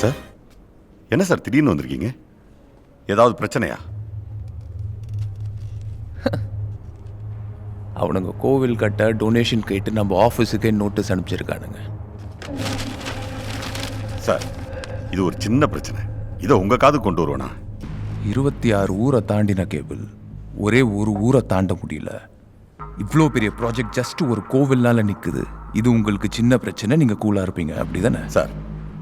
Sir என்ன sir திடீர்னு வந்திருக்கீங்க? ஏதாவது பிரச்சனையா? அவனுங்க கோவில் கட்ட டொனேஷன் கேட்டு நம்ம ஆஃபீஸுக்கே நோட்டீஸ் அனுப்பிச்சிருக்கானுங்க. சார் இது ஒரு சின்ன பிரச்சனை, இதை உங்க காது கொண்டு வருவேனா? 26 ஊரை தாண்டின கேபிள், ஒரே ஒரு ஊரை தாண்ட முடியல. இவ்வளோ பெரிய ப்ராஜெக்ட் ஜஸ்ட் ஒரு கோவில்னால நிற்குது. இது உங்களுக்கு சின்ன பிரச்சனை, நீங்க கூலா இருப்பீங்க, அப்படிதானே? சார்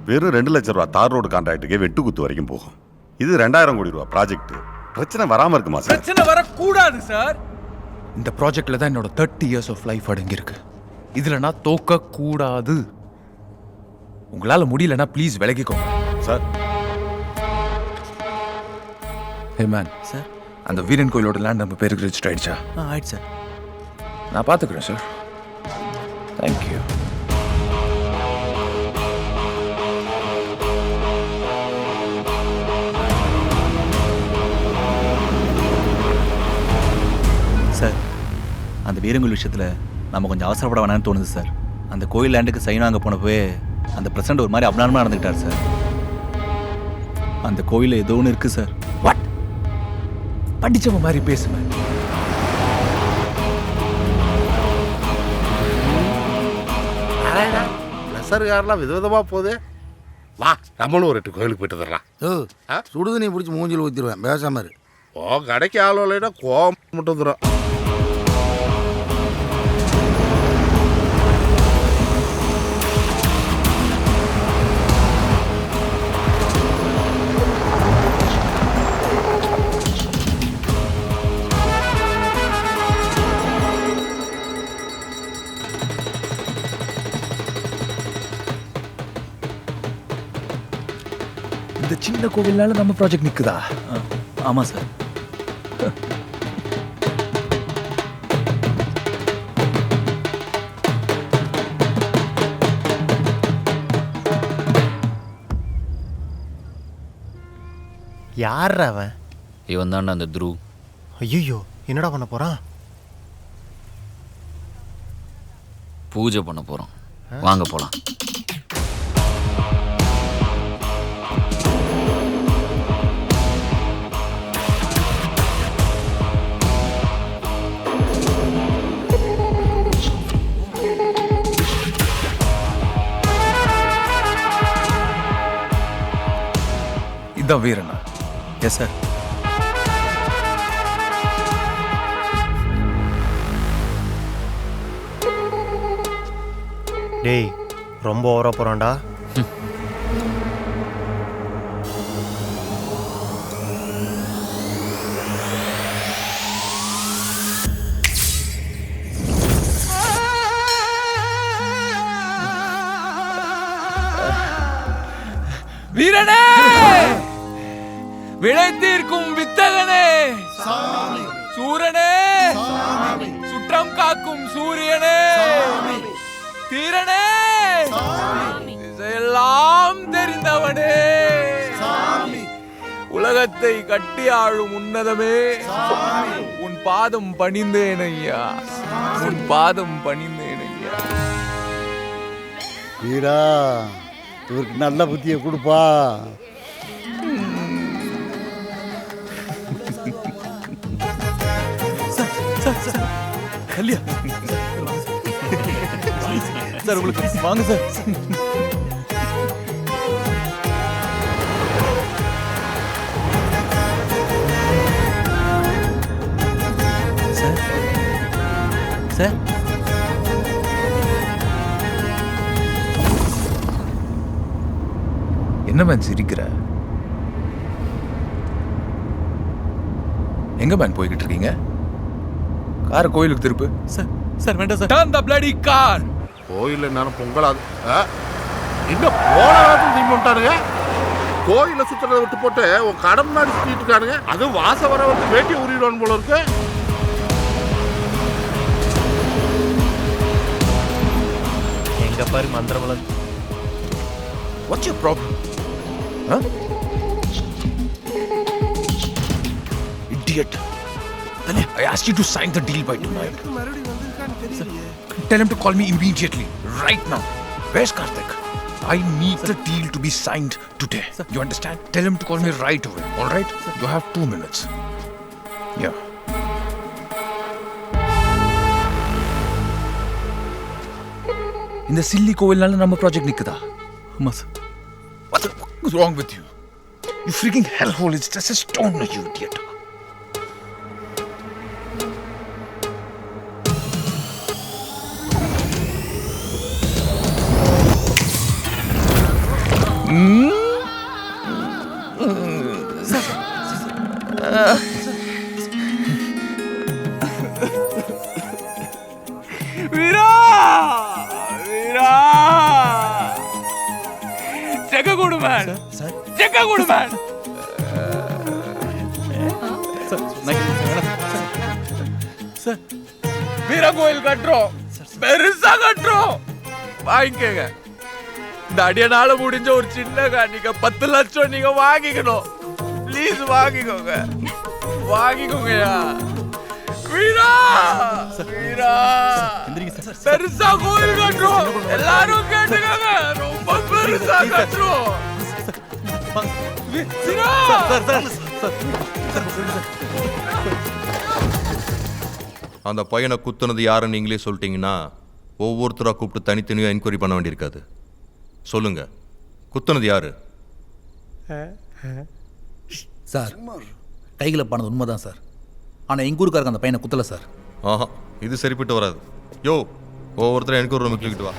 வெறும் 2 லட்சம் ரூபா தார் ரோடு கான்ட்ராக்டுக்கே வெட்டுக்குத்து வரைக்கும் போகும். இது 2000 கோடி ரூபா ப்ராஜெக்ட். பிரச்சனை வராம இருக்குமா சார்? பிரச்சனை வரக்கூடாது சார். இந்த ப்ராஜெக்ட்ல தான் என்னோட 30 இயர்ஸ் ஆஃப் லைஃப் அடங்கியிருக்கு. இதுல நான் தோக்க கூடாது. உங்களால முடியலன்னா ப்ளீஸ் விலகிக்கோங்க சார். ஹே மேன் சார், அந்த வீரன் கோயிலோட லேண்ட் நம்ம பேருக்கு ரெஜிஸ்டர் ஆயிடுச்சா? ஆயிடுச்சு சார். நான் பார்த்துக்கிறேன் சார். தேங்க்யூ. சார் அந்த வீரங்கோயில் விஷயத்தில் நம்ம கொஞ்சம் அவசரப்பட வேணாம்னு தோணுது சார். அந்த கோயில் லேண்டுக்கு சைன் வாங்க போனப்பவே அந்த பிரசிடண்ட் ஒரு மாதிரி அப்நார்மலாக நடந்துக்கிட்டார் சார். அந்த கோயிலில் ஏதோ ஒன்று இருக்குது சார். வாட்? படிச்சவன் மாதிரி பேசுவேன். பிரஷர்காரெலாம் விதவிதமாக போகுது. வா நம்மளும் ஒரு 8 கோயிலுக்கு போயிட்டு வந்துடலாம். சுடுதண்ணி பிடிச்சி மூஞ்சில் ஊற்றிடுவேன், பேசாம இரு. ஓ கடைக்கு ஆள் இல்லைன்னா கோவம் மட்டும் வந்துடும். இந்த சின்ன கோவில்னால நம்ம ப்ராஜெக்ட் நிக்குதா? ஆமாம் சார். யார் அவன்? இவன் தான்டா அந்த த்ரூ. ஐயோ, என்னடா பண்ண போறான்? பூஜை பண்ண போகிறோம், வாங்க போகலாம். இதான் வீரனா? Yes sir. டேய், ரொம்ப ஓவரா போறான்டா. வீரனே, விளைத்தீர்க்கும் வித்தகனே, சூரனே, சுற்றம் காக்கும் சூரியனே, தீரனே, எல்லாம் தெரிந்தவனே, உலகத்தை கட்டி ஆளும் உன்னதமே, உன் பாதம் பணிந்தேன் ஐயா, உன் பாதம் பணிந்தேன் ஐயா. வீரா, இவருக்கு நல்ல புத்தியை கொடுப்பா. கல்யா சார், உங்களுக்கு வாங்க சார். சார் சார், என்ன மேன் சிரிக்கிற? எங்க மேன் போய்கிட்டு இருக்கீங்க? கார் கோயிலுக்கு திருப்பு. சார் சார் வேண்டாம் sir. Turn the bloody car. கோயில் நேரம் பொங்கலாது. இன்னும் போன வாரத்தில் திரும்பி விட்டானுங்க. கோயிலை சுற்றுறதை விட்டு போட்டு உன் கடை முன்னாடி சுற்றிட்டு இருக்கானுங்க. அதுவும் வாசம் வர வந்து வேட்டி உரிடுவான் போல இருக்கு. எங்க பாரு மந்திரமலன். What's your problem? Huh? Idiot. I asked you to sign the deal by tonight. Tell him to call me immediately, right now. Where's Karthik? I need the deal to be signed today. You understand? Tell him to call me right away. All right? You have 2 minutes. Yeah. இந்த chilli கோவில்னால நம்ம project நிக்குதா? ஆமாம் sir. What the fuck is wrong with you? You freaking hellhole! It's just a stone, you idiot. வீரா வீரா செக்க கொடு man செக்க கொடு man வீர கோயில் கட்டுறோம் பெருசா கட்டுறோம் வாங்கிக்கங்க இந்த அடியனால முடிஞ்ச ஒரு சின்ன காணிக்க 10 லட்சம் நீங்க வாங்கிக்கணும் ப்ளீஸ் வாங்கிக்கோங்கயா வீரா வீரா பெருசா கோயில் கட்டுறோம் எல்லாரும் கேட்டுக்கங்க ரொம்ப பெருசா கட்டுறோம் வீரா அந்த பையனை குத்துனது யாருன்னு நீங்களே சொல்லிட்டீங்கன்னா ஒவ்வொருத்தராக கூப்பிட்டு தனித்தனியாக என்கொயரி பண்ண வேண்டியிருக்காது. சொல்லுங்க, குத்துனது யாரு? சார் கைகளை பானது உண்மைதான் சார். ஆனால் எங்கள் ஊருக்காரங்க அந்த பையனை குத்தலை சார். ஆஹா, இது சரிப்பட்டு வராது. யோ, ஒவ்வொருத்தரும் எனக்கு ஒரு ரூம் தூக்கிட்டு வா.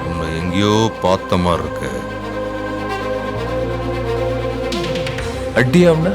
உன்னை எங்கேயோ பார்த்த மாதிரி இருக்கு. அடியா உன்ன?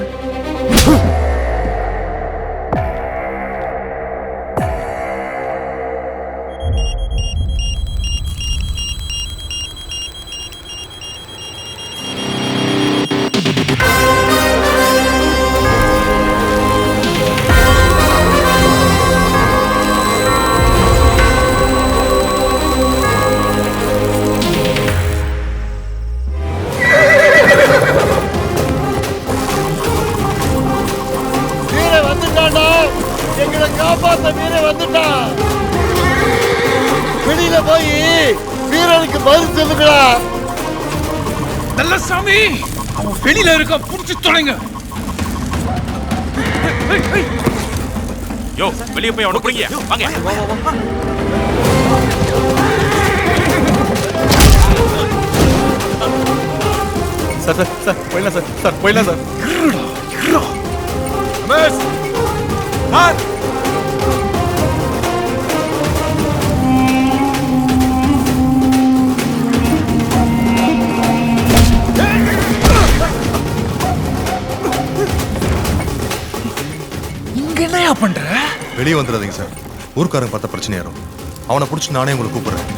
எங்களை காப்பாத்த வீரன் வந்துட்டான். வெளியில போய் வீரனுக்கு பதில் சொல்லுங்களா. நல்ல சாமி அவன் வெளியில இருக்க புடிச்சு தொலைங்க. யோ வெளிய போய் அவனை பிடிங்க வாங்க. சார் போயிடலாம் சார் போயிடலாம் சார். இங்க என்னையா பண்ற? வெளியே வந்துடாதீங்க சார். ஊருக்காரங்க பார்த்த பிரச்சனையாரும். அவனை பிடிச்சி நானே உங்களை கூப்பிடுறேன்.